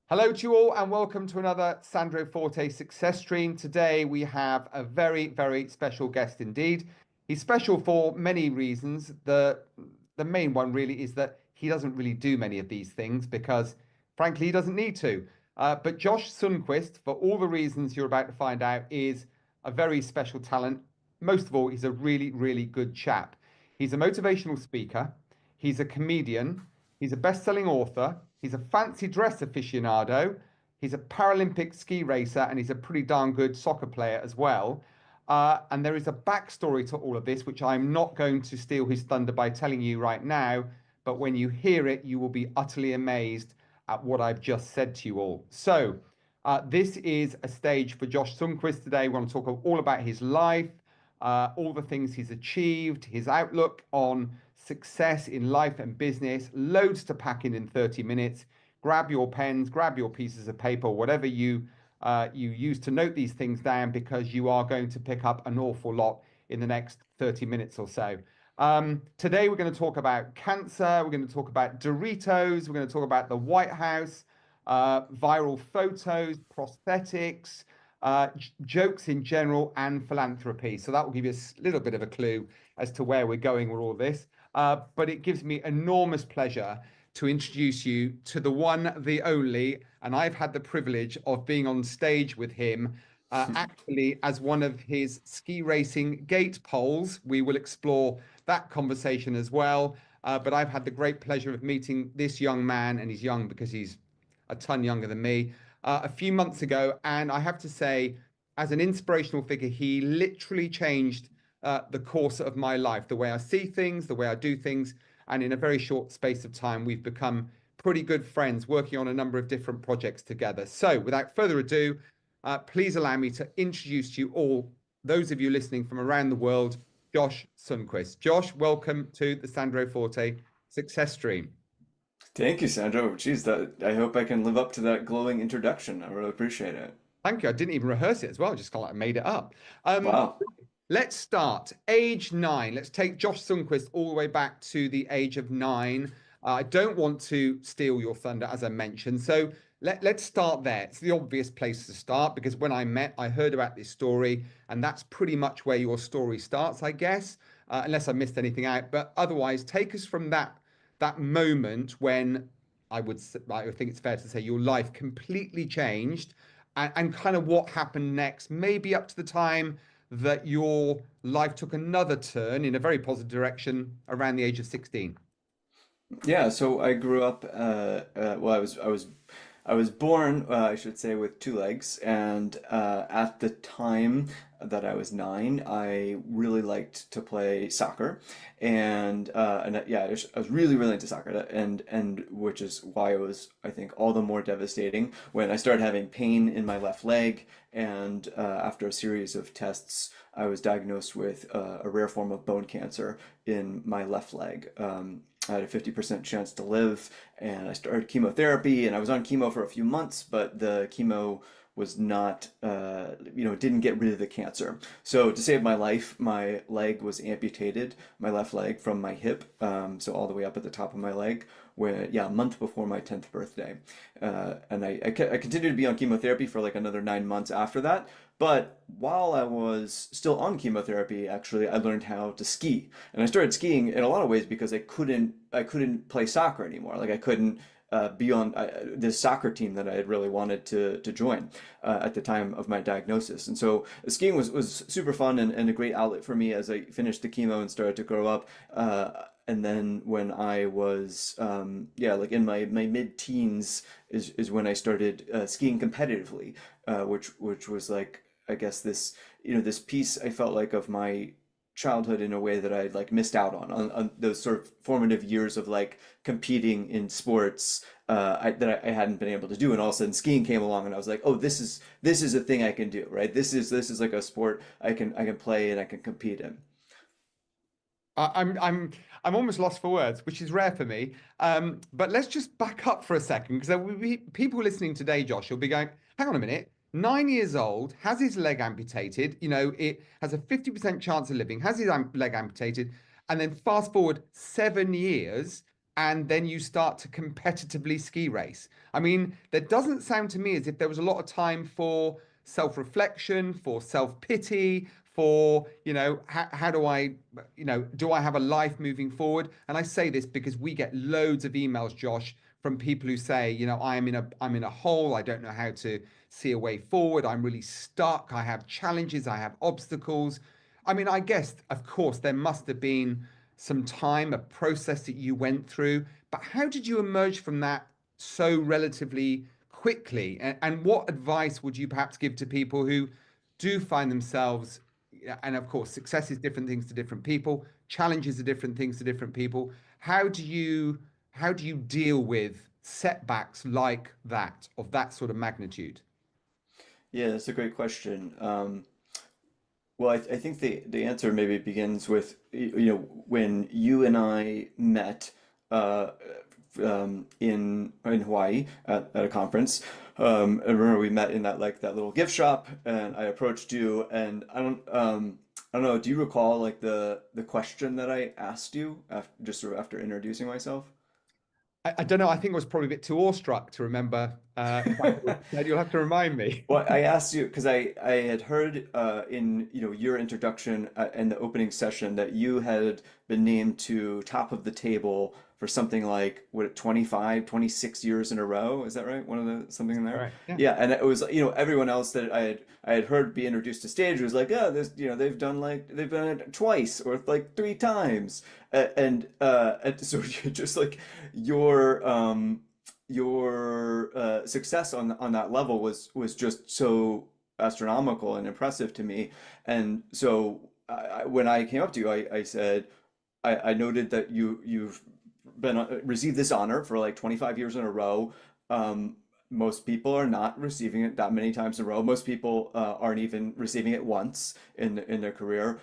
Hello to you all and welcome to another Sandro Forte success stream. Today we have a very, very special guest indeed. He's special for many reasons. The main one really is that he doesn't really do many of these things because frankly he doesn't need to. But Josh Sundquist, for all the reasons you're about to find out, is a very special talent. Most of all, he's a really, really good chap. He's a motivational speaker, he's a comedian, he's a best-selling author. He's a fancy dress aficionado. He's a Paralympic ski racer, and he's a pretty darn good soccer player as well. And there is a backstory to all of this, which I'm not going to steal his thunder by telling you right now. But when you hear it, you will be utterly amazed at what I've just said to you all. So, this is a stage for Josh Sundquist today. We want to talk all about his life, all the things he's achieved, his outlook on success in life and business, loads to pack in 30 minutes. Grab your pens, grab your pieces of paper, whatever you use to note these things down, because you are going to pick up an awful lot in the next 30 minutes or so. Today, we're going to talk about cancer. We're going to talk about Doritos. We're going to talk about the White House, viral photos, prosthetics, jokes in general, and philanthropy. So that will give you a little bit of a clue as to where we're going with all this. But it gives me enormous pleasure to introduce you to the one, the only, and I've had the privilege of being on stage with him, actually as one of his ski racing gate poles. We will explore that conversation as well. But I've had the great pleasure of meeting this young man, and he's young because he's a ton younger than me, a few months ago. And I have to say, as an inspirational figure, he literally changed the course of my life, the way I see things, the way I do things. And in a very short space of time, we've become pretty good friends, working on a number of different projects together. So without further ado, please allow me to introduce to you all, those of you listening from around the world, Josh Sundquist. Josh, welcome to the Sandro Forte Success Stream. Thank you, Sandro. Geez, I hope I can live up to that glowing introduction. I really appreciate it. Thank you. I didn't even rehearse it as well. Just kind of like made it up. Um, Wow. let's start. Age 9. Let's take Josh Sundquist all the way back to the age of 9. I don't want to steal your thunder, as I mentioned. So let's start there. It's the obvious place to start because when I heard about this story, and that's pretty much where your story starts, I guess, unless I missed anything out. But otherwise, take us from that moment when I think it's fair to say your life completely changed, and kind of what happened next, maybe up to the time that your life took another turn in a very positive direction around the age of 16. Yeah, so I grew up. Well, I was born, I should say, with two legs, and at the time that I was 9, I really liked to play soccer, and yeah, I was really really into soccer, and which is why it was, I think, all the more devastating when I started having pain in my left leg, and after a series of tests, I was diagnosed with a rare form of bone cancer in my left leg. I had a 50% chance to live, and I started chemotherapy, and I was on chemo for a few months, but the chemo was not, didn't get rid of the cancer. So to save my life, my leg was amputated, my left leg from my hip, so all the way up at the top of my leg, where, yeah, a month before my 10th birthday. And I continued to be on chemotherapy for like another 9 months after that. But while I was still on chemotherapy, actually, I learned how to ski, and I started skiing in a lot of ways because I couldn't play soccer anymore. Like I couldn't be on this soccer team that I had really wanted to join at the time of my diagnosis. And so skiing was super fun and a great outlet for me as I finished the chemo and started to grow up. And then when I was, yeah, like in my mid-teens is when I started skiing competitively, which was like, I guess this, this piece I felt like of my childhood in a way that I'd like missed out on those sort of formative years of like competing in sports that I hadn't been able to do, and all of a sudden skiing came along, and I was like, oh, this is a thing I can do, right? This is like a sport I can play and I can compete in. I'm almost lost for words, which is rare for me. But let's just back up for a second, because there will be people listening today, Josh, will be going, hang on a minute. 9 years old, has his leg amputated. It has a 50% chance of living, has his leg amputated. And then fast forward 7 years, and then you start to competitively ski race. I mean, there doesn't sound to me as if there was a lot of time for self-reflection, for self-pity, for, how do I, do I have a life moving forward? And I say this because we get loads of emails, Josh, from people who say, I'm in a hole, I don't know how to see a way forward, I'm really stuck, I have challenges, I have obstacles. I mean, I guess, of course, there must have been some time, a process that you went through, but how did you emerge from that so relatively quickly? And what advice would you perhaps give to people who do find themselves, and of course, success is different things to different people, challenges are different things to different people. How do you deal with setbacks like that, of that sort of magnitude? Yeah, that's a great question. Well, I think the answer maybe begins with, when you and I met uh, in Hawaii at a conference. I remember we met in that little gift shop, and I approached you, and I don't know. Do you recall like the question that I asked you after, just sort of after introducing myself? I don't know. I think I was probably a bit too awestruck to remember exactly what you said. You'll have to remind me. Well, I asked you because I had heard in your introduction and the opening session that you had been named to top of the table for something like what 25, 26 years in a row. Is that right? One of the something in there? Correct. Yeah. Yeah, and it was everyone else that I had heard be introduced to stage was like, yeah, this they've done it twice or like three times, and so just like your success on that level was just so astronomical and impressive to me. And so when I came up to you, I said I noted that you've been received this honor for like 25 years in a row. Most people are not receiving it that many times in a row. Most people aren't even receiving it once in their career.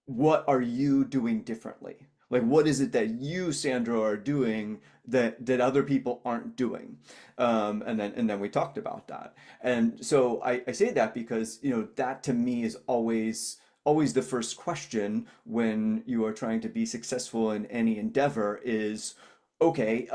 What are you doing differently? Like, what is it that you, Sandro, are doing that other people aren't doing? And then we talked about that. And so I say that because, that to me is always the first question when you are trying to be successful in any endeavor is, okay,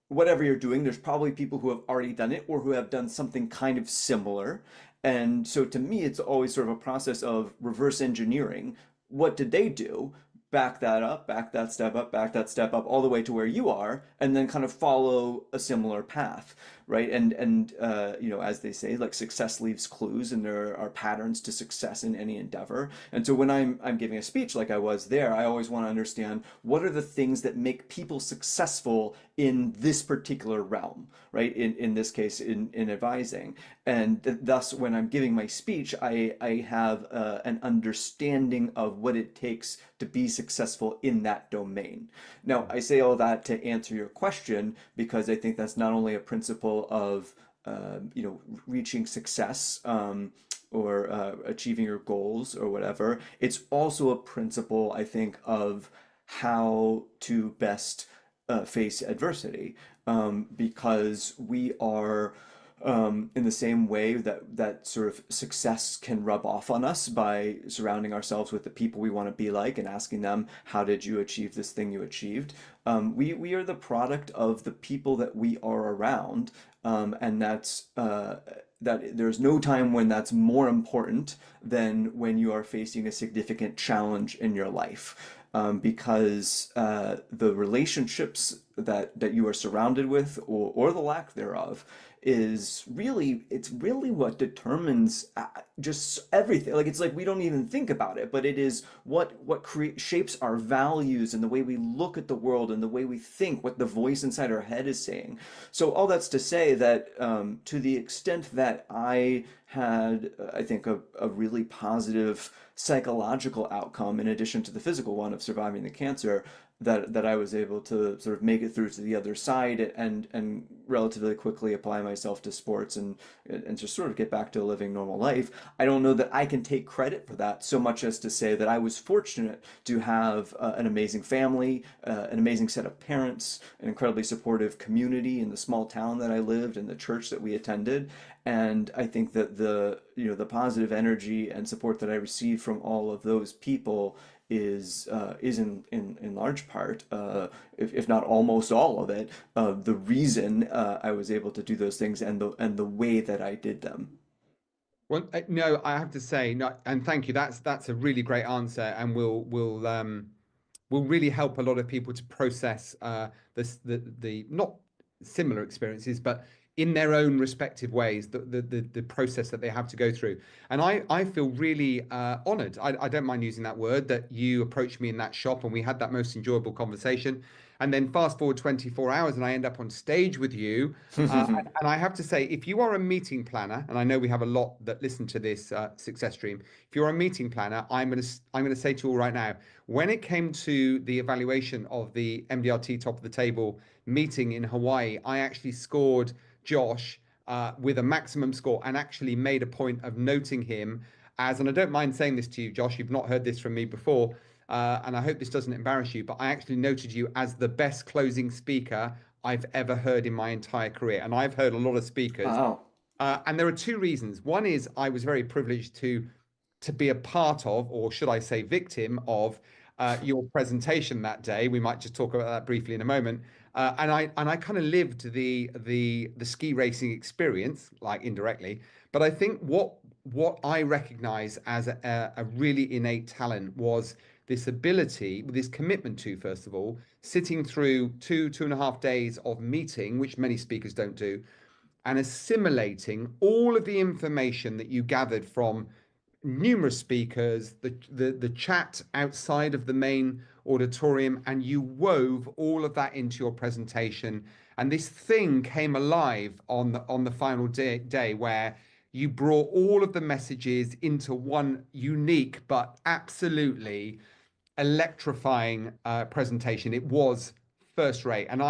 whatever you're doing, there's probably people who have already done it or who have done something kind of similar. And so to me, it's always sort of a process of reverse engineering. What did they do? Back that up, back that step up, all the way to where you are, and then kind of follow a similar path, right? And as they say, like success leaves clues, and there are patterns to success in any endeavor. And so when I'm giving a speech like I was there, I always want to understand what are the things that make people successful in this particular realm, right? In this case, in advising, and thus when I'm giving my speech, I have an understanding of what it takes to be successful in that domain. Now, I say all that to answer your question because I think that's not only a principle of reaching success or achieving your goals or whatever. It's also a principle, I think, of how to best face adversity, because we are in the same way that sort of success can rub off on us by surrounding ourselves with the people we want to be like and asking them, how did you achieve this thing you achieved? We are the product of the people that we are around, and that there's no time when that's more important than when you are facing a significant challenge in your life. Because the relationships that you are surrounded with, or the lack thereof, it's really what determines just everything. Like it's like we don't even think about it, but it is what shapes our values and the way we look at the world and the way we think, what the voice inside our head is saying. So all that's to say that to the extent that I had, I think, a really positive psychological outcome in addition to the physical one of surviving the cancer, that I was able to sort of make it through to the other side and relatively quickly apply myself to sports and just sort of get back to living normal life. I don't know that I can take credit for that so much as to say that I was fortunate to have an amazing family, an amazing set of parents, an incredibly supportive community in the small town that I lived and the church that we attended. And I think that the positive energy and support that I received from all of those people is in large part, if not almost all of it, the reason I was able to do those things and the way that I did them. Well, no, I have to say, no, and thank you. That's a really great answer, and will really help a lot of people to process the not similar experiences, but in their own respective ways, the process that they have to go through. And I feel really honored. I don't mind using that word, that you approached me in that shop and we had that most enjoyable conversation. And then fast forward 24 hours and I end up on stage with you. And I have to say, if you are a meeting planner, and I know we have a lot that listen to this success stream, if you're a meeting planner, I'm gonna say to you all right now, when it came to the evaluation of the MDRT top of the table meeting in Hawaii, I actually scored Josh with a maximum score and actually made a point of noting him as, and I don't mind saying this to you, Josh, you've not heard this from me before, and I hope this doesn't embarrass you, but I actually noted you as the best closing speaker I've ever heard in my entire career. And I've heard a lot of speakers, Wow. and there are two reasons. One is I was very privileged to be a part of, or should I say, victim of your presentation that day. We might just talk about that briefly in a moment. And I kind of lived the ski racing experience, like indirectly. But I think what I recognize as a really innate talent was this ability, this commitment to, first of all, sitting through 2.5 days of meeting, which many speakers don't do, and assimilating all of the information that you gathered from numerous speakers, the chat outside of the main auditorium, and you wove all of that into your presentation. And this thing came alive on the final day where you brought all of the messages into one unique but absolutely electrifying presentation. It was first rate, and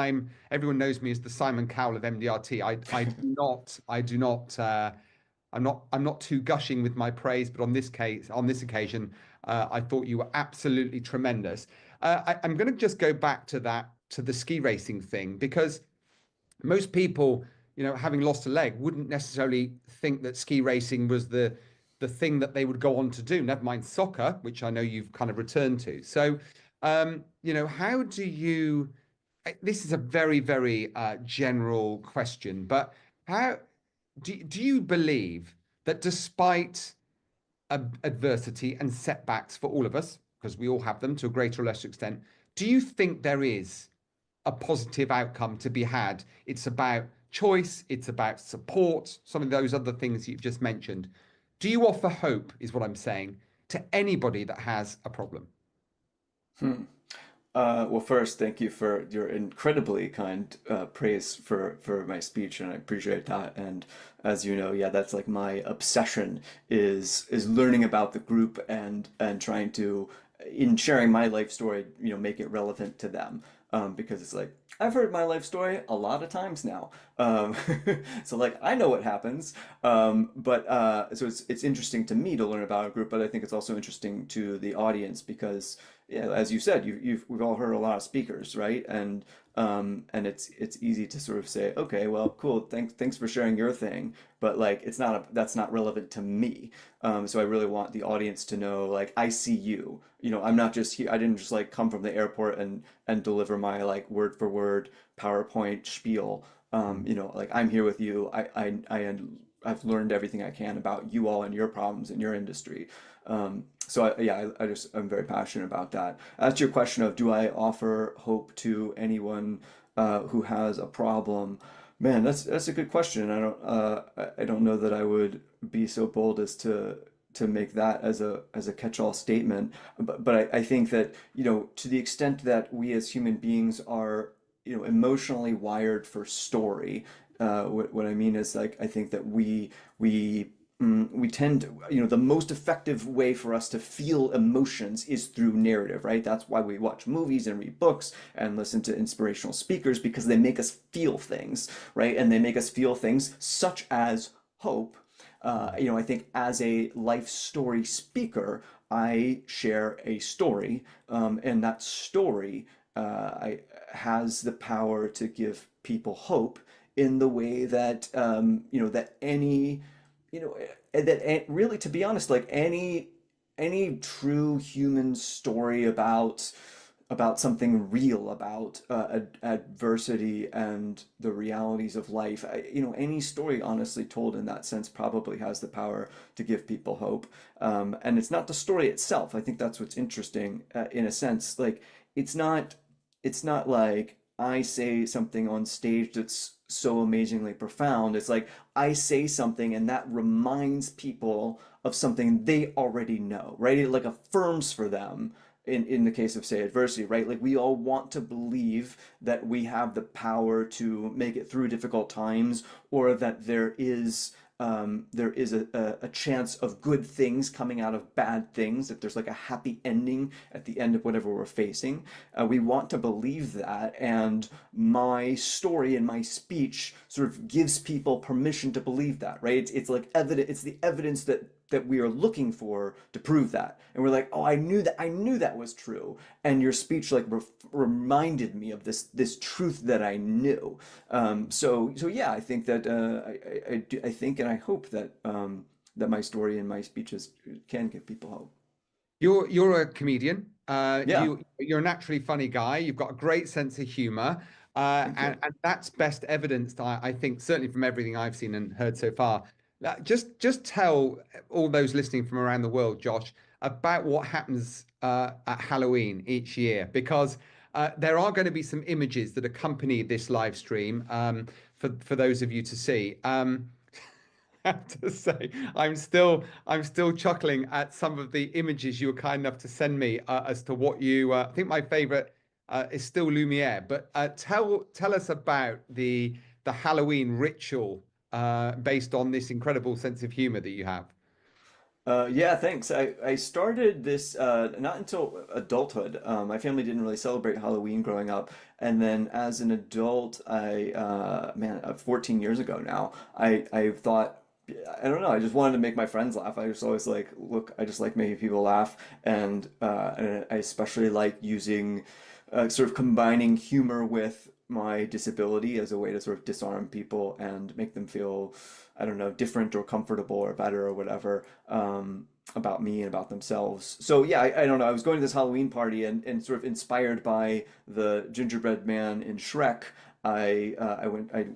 everyone knows me as the Simon Cowell of MDRT. I do not I'm not too gushing with my praise, but on this occasion, I thought you were absolutely tremendous. I'm going to just go back to the ski racing thing, because most people, having lost a leg, wouldn't necessarily think that ski racing was the thing that they would go on to do. Never mind soccer, which I know you've kind of returned to. So, how do you? This is a very, very general question, but how do you believe that despite adversity and setbacks for all of us, because we all have them to a greater or lesser extent, do you think there is a positive outcome to be had? It's about choice, it's about support, some of those other things you've just mentioned. Do you offer hope, is what I'm saying, to anybody that has a problem? Hmm. Well, first, thank you for your incredibly kind praise for my speech, and I appreciate that. And as you know, yeah, that's like my obsession is learning about the group and trying to, in sharing my life story, make it relevant to them. Because it's like I've heard my life story a lot of times now, so like I know what happens. But so it's interesting to me to learn about a group, but I think it's also interesting to the audience because yeah, as you said, we've all heard a lot of speakers, right? And it's easy to sort of say, okay, well, cool, thanks for sharing your thing, but like that's not relevant to me. So I really want the audience to know, like, I see you. I'm not just here. I didn't just like come from the airport and deliver my like word for word PowerPoint spiel. Like I'm here with you. I've learned everything I can about you all and your problems in your industry. I'm very passionate about that. As to your question of do I offer hope to anyone who has a problem, man, that's a good question. I don't know that I would be so bold as to make that as a catch-all statement. But I think that to the extent that we as human beings are emotionally wired for story. What I mean is like I think that we tend to, the most effective way for us to feel emotions is through narrative, right? That's why we watch movies and read books and listen to inspirational speakers because they make us feel things, right? And they make us feel things such as hope. I think as a life story speaker, I share a story, and that story has the power to give people hope in the way that that any you know that really, to be honest, like any any true human story about something real, about adversity and the realities of life. Any story honestly told in that sense probably has the power to give people hope. And it's not the story itself. I think that's what's interesting, in a sense. Like, it's not, it's not like I say something on stage that's so amazingly profound. It's like I say something and that reminds people of something they already know, right? It like affirms for them in the case of, say, adversity, right? Like, we all want to believe that we have the power to make it through difficult times, or that there is a chance of good things coming out of bad things, that there's like a happy ending at the end of whatever we're facing. We want to believe that, and my story and my speech sort of gives people permission to believe that, right? It's like evidence, it's the evidence that we are looking for to prove that. And we're like, oh, I knew that was true. And your speech like reminded me of this truth that I knew. So yeah, I think that I think and I hope that that my story and my speeches can give people hope. You're a comedian. Yeah, You're a naturally funny guy. You've got a great sense of humor, thank you. and that's best evidenced, I think, certainly from everything I've seen and heard so far. Just tell all those listening from around the world, Josh, about what happens at Halloween each year, because there are going to be some images that accompany this live stream for those of you to see. Have to say, I'm still chuckling at some of the images you were kind enough to send me as to what you. I think my favorite is still Lumiere, but tell us about the Halloween ritual based on this incredible sense of humor that you have. Yeah, thanks. I started this not until adulthood. My family didn't really celebrate Halloween growing up, and then as an adult, 14 years ago now, I thought, I don't know, I just wanted to make my friends laugh. I was always like, look, I just like making people laugh, and I especially like using sort of combining humor with my disability as a way to sort of disarm people and make them feel, I don't know, different or comfortable or better or whatever, about me and about themselves. So yeah, I don't know. I was going to this Halloween party, and sort of inspired by the gingerbread man in Shrek. I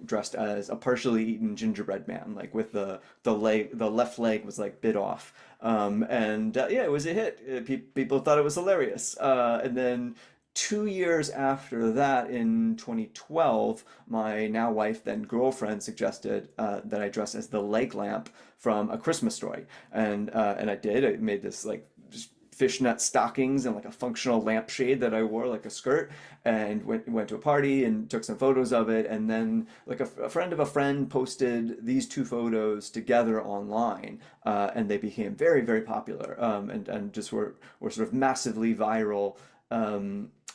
dressed as a partially eaten gingerbread man, like with the left leg was like bit off. And yeah, it was a hit. People thought it was hilarious. And then 2 years after that, in 2012, my now wife, then girlfriend, suggested that I dress as the leg lamp from A Christmas Story, and I did. I made this like just fishnet stockings and like a functional lampshade that I wore like a skirt, and went to a party and took some photos of it, and then like a friend of a friend posted these two photos together online, and they became very, very popular, and just were sort of massively viral.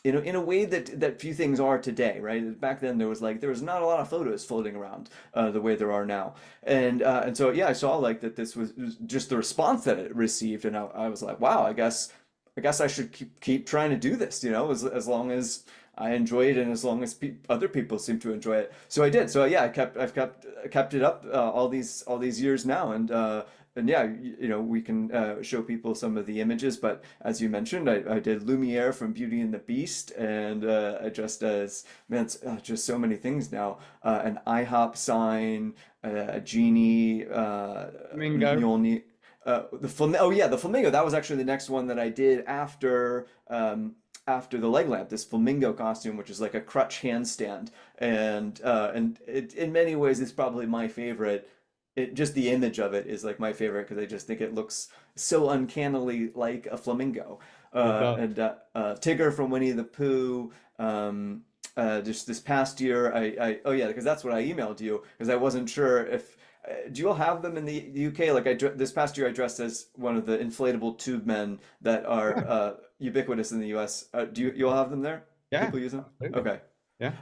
In a way that few things are today, right? Back then there was not a lot of photos floating around the way there are now, and so yeah, I saw like that this was just the response that it received, and I was like, wow, I guess I should keep trying to do this, as long as I enjoy it and as long as other people seem to enjoy it. So I did. So yeah, I've kept it up all these years now, and yeah, we can show people some of the images. But as you mentioned, I did Lumiere from Beauty and the Beast, and I dressed as, man, it's, just so many things now. An IHOP sign, a genie, Mingo. Mjolnir. Oh yeah, the flamingo. That was actually the next one that I did after the leg lamp. This flamingo costume, which is like a crutch handstand, and it, in many ways, it's probably my favorite. Just the image of it is like my favorite because I just think it looks so uncannily like a flamingo. It does. And Tigger from Winnie the Pooh. Just this past year, oh yeah, because that's what I emailed you because I wasn't sure if do you all have them in the UK? Like this past year, I dressed as one of the inflatable tube men that are Yeah, ubiquitous in the US. Do you all have them there? yeah, People use them? absolutely. Okay. Yeah.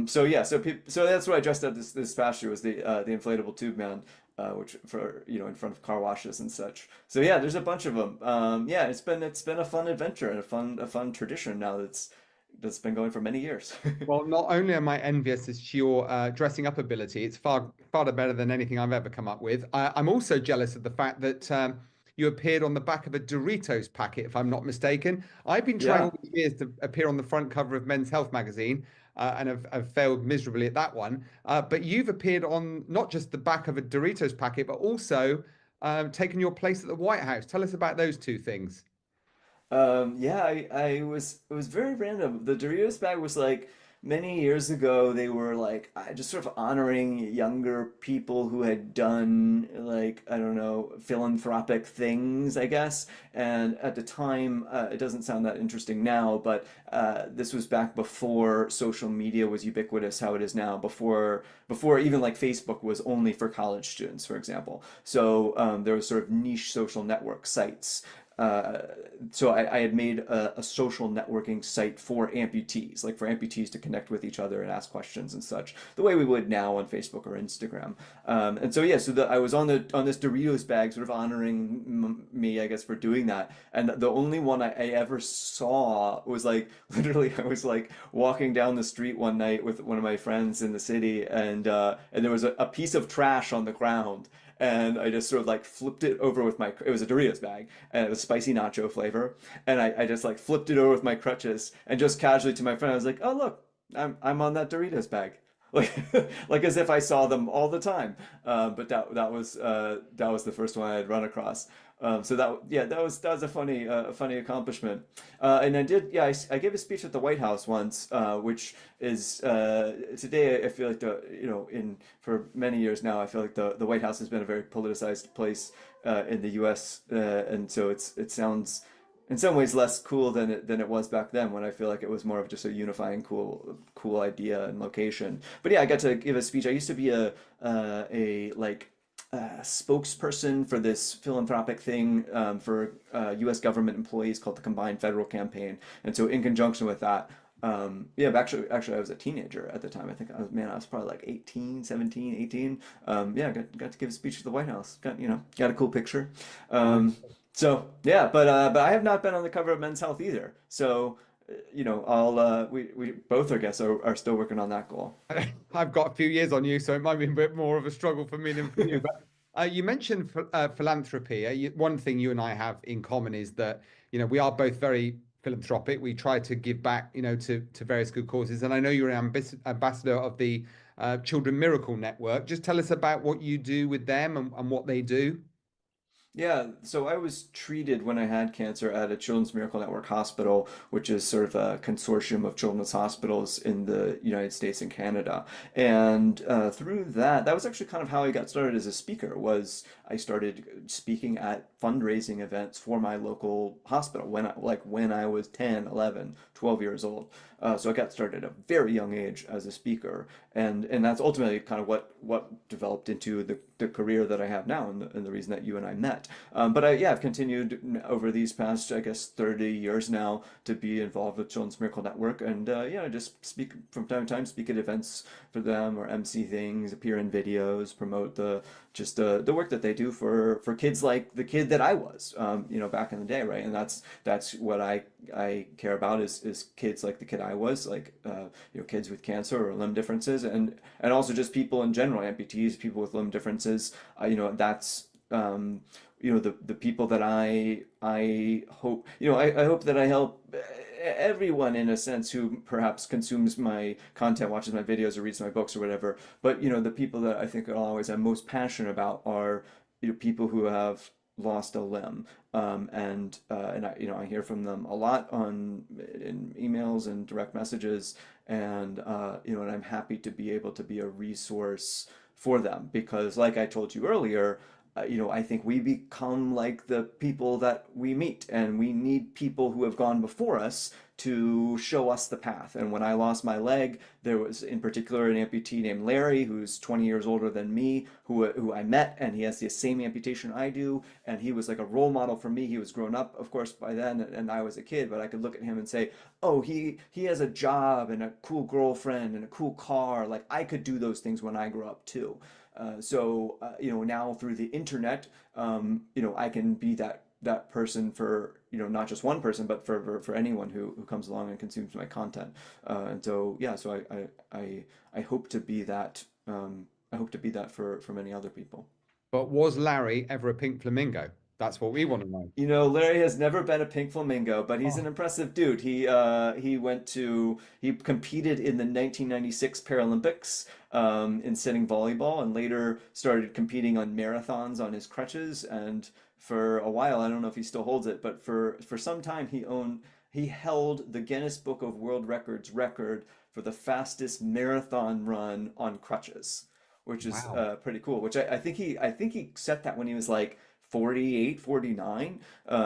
So yeah, so that's what I dressed up this past year was the inflatable tube man, which for in front of car washes and such. So yeah, there's a bunch of them. Yeah, it's been a fun adventure and a fun tradition now that's been going for many years. Well, not only am I envious as to your dressing up ability, it's far better than anything I've ever come up with. I'm also jealous of the fact that you appeared on the back of a Doritos packet, if I'm not mistaken. I've been trying Yeah. all these years to appear on the front cover of Men's Health magazine, and have failed miserably at that one. But you've appeared on not just the back of a Doritos packet, but also taken your place at the White House. Tell us about those two things. Yeah, I was it was very random. The Doritos bag was like many years ago. They were like just sort of honoring younger people who had done like I don't know philanthropic things, I guess. And at the time, it doesn't sound that interesting now, but this was back before social media was ubiquitous, how it is now. Before even like Facebook was only for college students, for example. So there was sort of niche social network sites uh, so I had made a social networking site for amputees, like for amputees to connect with each other and ask questions and such, the way we would now on Facebook or Instagram. And so yeah, I was on this Doritos bag, sort of honoring me, I guess, for doing that. And the only one I ever saw was like literally, I was like walking down the street one night with one of my friends in the city, and there was a piece of trash on the ground and I just sort of like flipped it over with my, it was a Doritos bag and it was spicy nacho flavor. And I just like flipped it over with my crutches and just casually to my friend, I was like, oh, look, I'm on that Doritos bag. Like, like as if I saw them all the time. But that was the first one I had run across. So that was a funny accomplishment. And I did I gave a speech at the White House once, which is today I feel like the you know in for many years now I feel like the White House has been a very politicized place in the U.S. And so it sounds in some ways less cool than it was back then when I feel like it was more of just a unifying cool idea and location. But yeah, I got to give a speech. I used to be a like spokesperson for this philanthropic thing for U.S. government employees called the Combined Federal Campaign. And so in conjunction with that, yeah, but actually I was a teenager at the time. I think I was probably like 18, 17, 18. Yeah, got to give a speech at the White House. Got a cool picture. So yeah, but I have not been on the cover of Men's Health either. So I'll we both I guess are still working on that goal. I've got a few years on you, so it might be a bit more of a struggle for me than for you. But you mentioned philanthropy. One thing you and I have in common is that we are both very philanthropic. We try to give back, to various good causes. And I know you're an ambassador of the Children Miracle Network. Just tell us about what you do with them and what they do. Yeah, so I was treated when I had cancer at a Children's Miracle Network hospital, which is sort of a consortium of children's hospitals in the United States and Canada. And through that was actually kind of how I got started as a speaker, was I started speaking at fundraising events for my local hospital when I was 10, 11, 12 years old. So I got started at a very young age as a speaker, and that's ultimately kind of what developed into the career that I have now, and the reason that you and I met. But I've continued over these past, I guess, 30 years now to be involved with Children's Miracle Network, and I just speak from time to time, speak at events for them or MC things, appear in videos, promote the work that they do for kids like the kid that I was, back in the day, right? And that's what I care about is kids like the kid I was, like kids with cancer or limb differences, and also just people in general, amputees, people with limb differences. That's the people that I hope I hope that I help everyone in a sense who perhaps consumes my content, watches my videos, or reads my books or whatever. But the people that I think I'll always I'm most passionate about are people who have lost a limb, and I hear from them a lot in emails and direct messages, and I'm happy to be able to be a resource for them because, like I told you earlier, I think we become like the people that we meet, and we need people who have gone before us to show us the path. And when I lost my leg, there was in particular an amputee named Larry, who's 20 years older than me, who I met, and he has the same amputation I do, and he was like a role model for me. He was grown up, of course, by then, and I was a kid, but I could look at him and say, oh, he has a job and a cool girlfriend and a cool car. Like I could do those things when I grew up too. Now through the internet, I can be that person for not just one person, but for anyone who comes along and consumes my content. And so yeah, so I hope to be that. I hope to be that for many other people. But was Larry ever a pink flamingo? That's what we want to know. You know, Larry has never been a pink flamingo, but he's an Oh, impressive dude. He competed in the 1996 Paralympics in sitting volleyball, and later started competing on marathons on his crutches. And for a while, I don't know if he still holds it, but for some time he held the Guinness Book of World Records record for the fastest marathon run on crutches, which is wow. pretty cool. Which I think he set that when he was like 48, 49,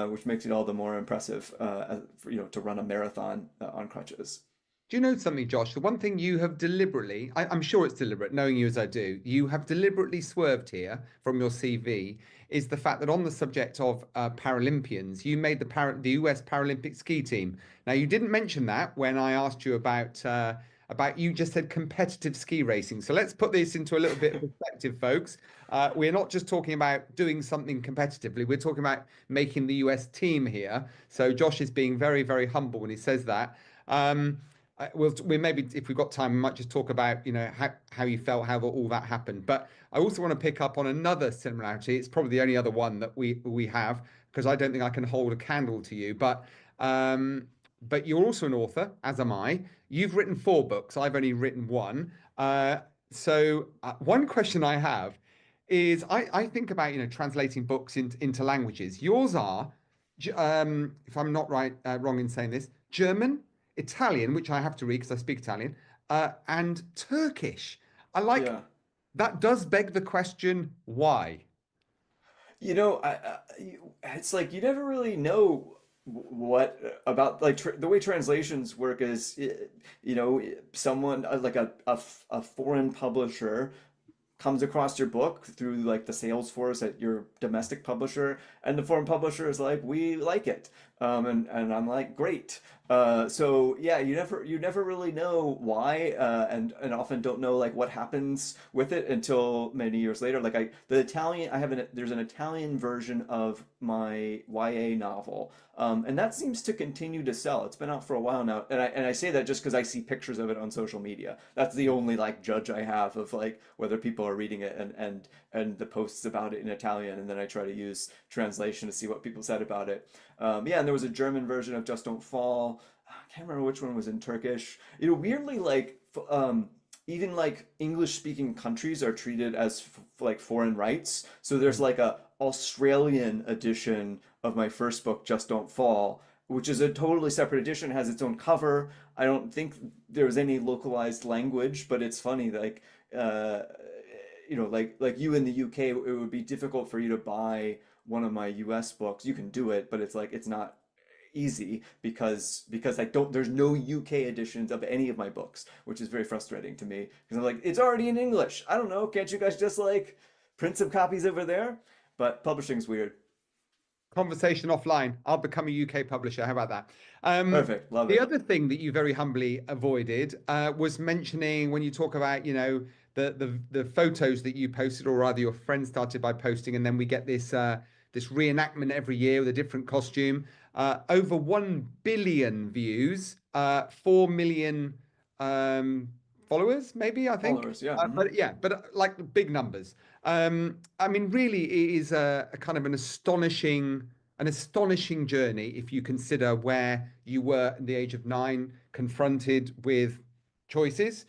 which makes it all the more impressive, to run a marathon on crutches. Do you know something, Josh? The one thing you have deliberately, I'm sure it's deliberate, knowing you as I do, you have deliberately swerved here from your CV is the fact that on the subject of Paralympians, you made the US Paralympic ski team. Now, you didn't mention that when I asked you about you just said competitive ski racing. So let's put this into a little bit of perspective, folks. We're not just talking about doing something competitively. We're talking about making the US team here. So Josh is being very, very humble when he says that. We maybe if we've got time, we might just talk about how you felt, how all that happened. But I also want to pick up on another similarity. It's probably the only other one that we have because I don't think I can hold a candle to you. But you're also an author, as am I. You've written 4 books. I've only written one. One question I have is I think about translating books into languages. Yours are, if I'm not wrong in saying this, German, Italian, which I have to read because I speak Italian, and Turkish. I like Yeah. that does beg the question, why? You know, it's like you never really know what about like the way translations work is, someone like a foreign publisher comes across your book through like the sales force at your domestic publisher, and the foreign publisher is like, we like it, and I'm like, great. So yeah, you never really know why, and often don't know like what happens with it until many years later. Like the Italian, there's an Italian version of my YA novel, and that seems to continue to sell. It's been out for a while now, and I say that just because I see pictures of it on social media. That's the only like judge I have of like whether people are reading it, and the posts about it in Italian, and then I try to use translation to see what people said about it. Yeah, and there was a German version of Just Don't Fall. I can't remember which one was in Turkish. Weirdly, like even like English speaking countries are treated as like foreign rights. So there's like a Australian edition of my first book, Just Don't Fall, which is a totally separate edition, has its own cover. I don't think there was any localized language, but it's funny, like uh, like you in the UK, it would be difficult for you to buy one of my US books. You can do it, but it's like it's not easy because I don't there's no UK editions of any of my books, which is very frustrating to me because I'm like, it's already in English. I don't know, can't you guys just like print some copies over there? But publishing's weird. Conversation offline. I'll become a UK publisher. How about that? Um, Perfect, love the it. other thing that you very humbly avoided was mentioning when you talk about, the photos that you posted, or rather your friend started by posting, and then we get this reenactment every year with a different costume. Over 1 billion views, 4 million um, followers, maybe I think. Followers, yeah. But yeah, but like big numbers. I mean, really, it is a kind of an astonishing journey if you consider where you were at the age of 9, confronted with choices.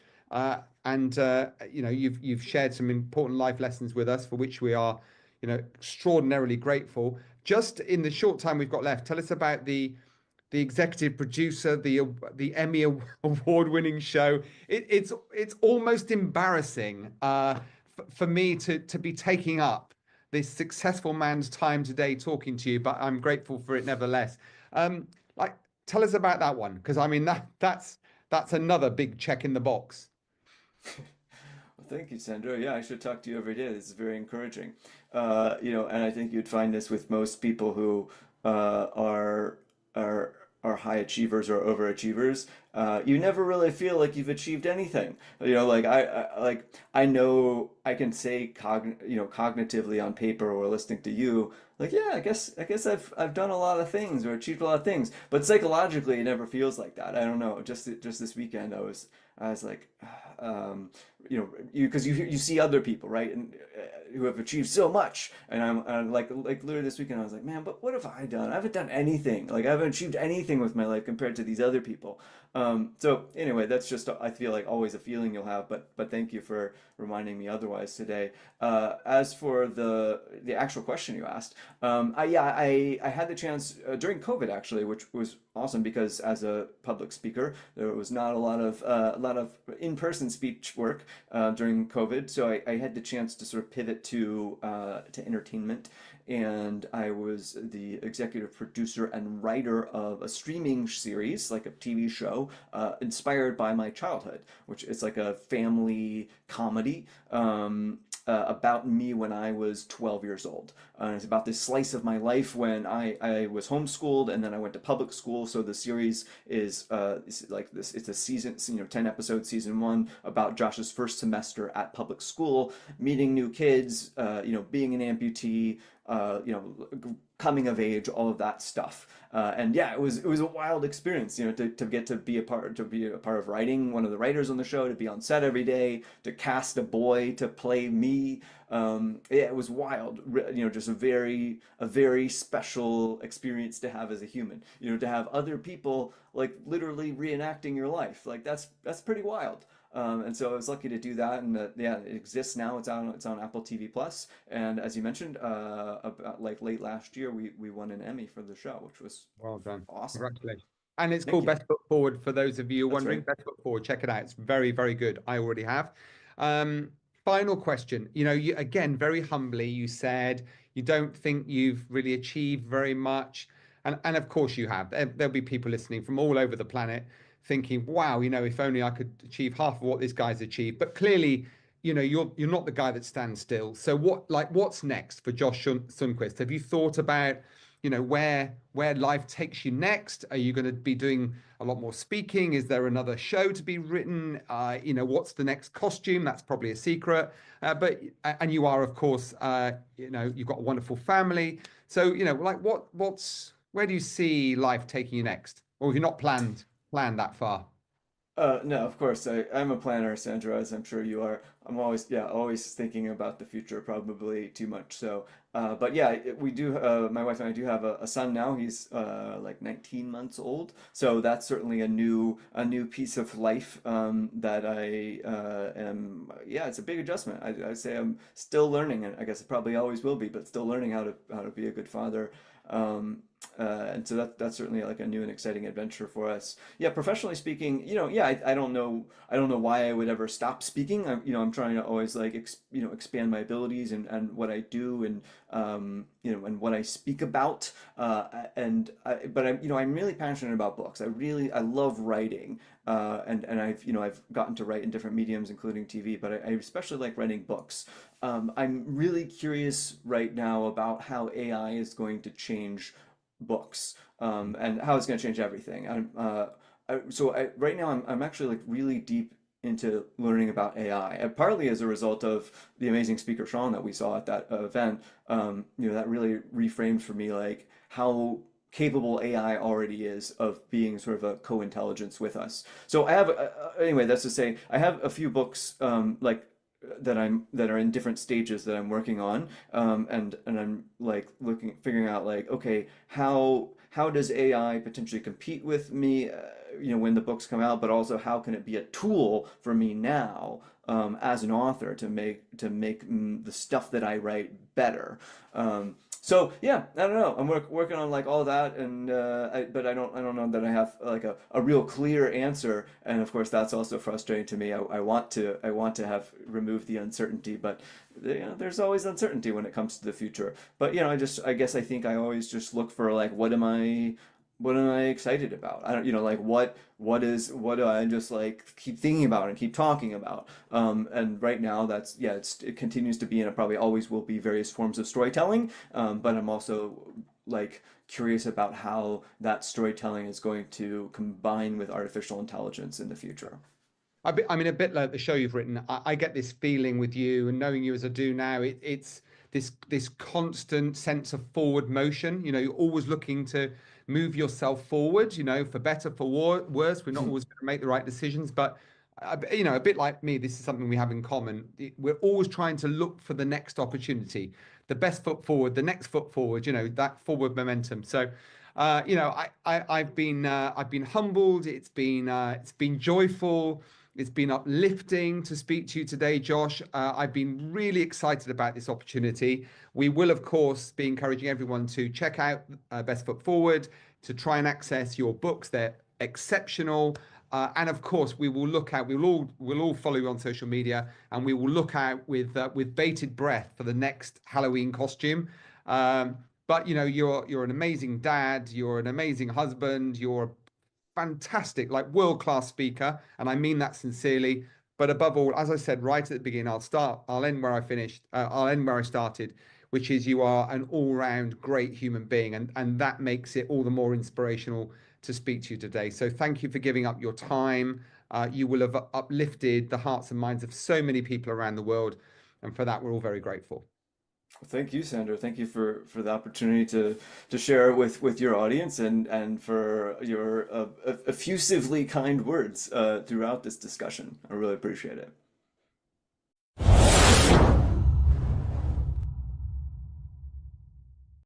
You've shared some important life lessons with us, for which we are, extraordinarily grateful. Just in the short time we've got left, tell us about the executive producer, the Emmy award-winning show. It's almost embarrassing for me to be taking up this successful man's time today talking to you, but I'm grateful for it nevertheless. Like, tell us about that one, because I mean that's another big check in the box. Well, thank you, Sandra. Yeah, I should talk to you every day. This is very encouraging. And I think you'd find this with most people who are high achievers or overachievers. You never really feel like you've achieved anything. Like I know I can say cognitively on paper or listening to you, like, yeah, I guess I've done a lot of things or achieved a lot of things, but psychologically it never feels like that. I don't know. Just this weekend I was like, because you see other people, right, and who have achieved so much, and I'm like literally this weekend I was like, man, but what have I done? I haven't done anything. Like I haven't achieved anything with my life compared to these other people. So anyway, that's just I feel like always a feeling you'll have, but thank you for reminding me otherwise today. As for the actual question you asked, I had the chance during COVID actually, which was awesome because as a public speaker, there was not a lot of in-person speech work during COVID, so I had the chance to sort of pivot to entertainment, and I was the executive producer and writer of a streaming series, like a TV show, inspired by my childhood, which is like a family comedy about me when I was 12 years old. It's about this slice of my life when I was homeschooled and then I went to public school. So the series is like this. It's a season, 10 episode season one about Josh's first semester at public school, meeting new kids, being an amputee, coming of age, all of that stuff. And yeah, it was a wild experience, to get to be a part of writing, one of the writers on the show, to be on set every day, to cast a boy to play me. Yeah, it was wild. Just a very special experience to have as a human. To have other people like literally reenacting your life, like that's pretty wild. And so I was lucky to do that, and yeah, it exists now. It's on Apple TV Plus, and as you mentioned, about like late last year, we won an Emmy for the show, which was Well done. awesome. Congratulations. And it's Thank called you. Best Foot Forward for those of you That's wondering. right. Best Foot Forward, check it out. It's very, very good. I already have. Um, Final question. You again, very humbly, you said you don't think you've really achieved very much. And of course you have. There'll be people listening from all over the planet thinking, wow, if only I could achieve half of what this guy's achieved. But clearly, you're not the guy that stands still. So what's next for Josh Sundquist? Have you thought about where life takes you next? Are you going to be doing a lot more speaking? Is there another show to be written? What's the next costume? That's probably a secret. And you are, of course, you've got a wonderful family. So, like where do you see life taking you next? Or have you not planned that far? No, of course. I'm a planner, Sandra, as I'm sure you are. I'm always, yeah, always thinking about the future, probably too much. So, but yeah, we do. My wife and I do have a son now. He's like 19 months old. So that's certainly a new piece of life that I am. Yeah, it's a big adjustment. I'd say I'm still learning, and I guess it probably always will be, but still learning how to be a good father. And so that's certainly like a new and exciting adventure for us. Yeah, professionally speaking, yeah, I don't know why I would ever stop speaking. I'm trying to always like expand my abilities and what I do and what I speak about. But I'm really passionate about books. I love writing. And I've gotten to write in different mediums, including TV, but I especially like writing books. I'm really curious right now about how AI is going to change books, and how it's going to change everything. Right now I'm actually like really deep into learning about AI, and partly as a result of the amazing speaker Sean that we saw at that event. That really reframed for me like how capable AI already is of being sort of a co-intelligence with us. So I have anyway, that's to say I have a few books like that are in different stages that I'm working on, and I'm like figuring out like, okay, how does AI potentially compete with me, when the books come out, but also how can it be a tool for me now, as an author to make the stuff that I write better. So yeah, I don't know. I'm working on like all that, and but I don't know that I have like a real clear answer. And of course, that's also frustrating to me. I want to have removed the uncertainty, but there's always uncertainty when it comes to the future. But I guess I think I always just look for like what am I excited about? I don't, like what do I just like keep thinking about and keep talking about? And right now it continues to be and it probably always will be various forms of storytelling. But I'm also like curious about how that storytelling is going to combine with artificial intelligence in the future. I mean, a bit like the show you've written. I get this feeling with you, and knowing you as I do now, it's this constant sense of forward motion. You're always looking to move yourself forward. For better, for worse. We're not always going to make the right decisions, but a bit like me, this is something we have in common. We're always trying to look for the next opportunity, the best foot forward, the next foot forward, that forward momentum. So, I've been humbled. It's been joyful. It's been uplifting to speak to you today, Josh. I've been really excited about this opportunity. We will, of course, be encouraging everyone to check out Best Foot Forward, to try and access your books. They're exceptional. And of course, we'll all follow you on social media, and we will look out with bated breath for the next Halloween costume. But you're an amazing dad, you're an amazing husband, you're a fantastic, like world-class speaker, and I mean that sincerely. But above all, as I said right at the beginning, I'll end where I finished, I'll end where I started, which is you are an all-round great human being, and that makes it all the more inspirational to speak to you today. So thank you for giving up your time. You will have uplifted the hearts and minds of so many people around the world, and for that, we're all very grateful. Thank you, Sandra. Thank you for the opportunity to share with your audience and for your effusively kind words throughout this discussion. I really appreciate it.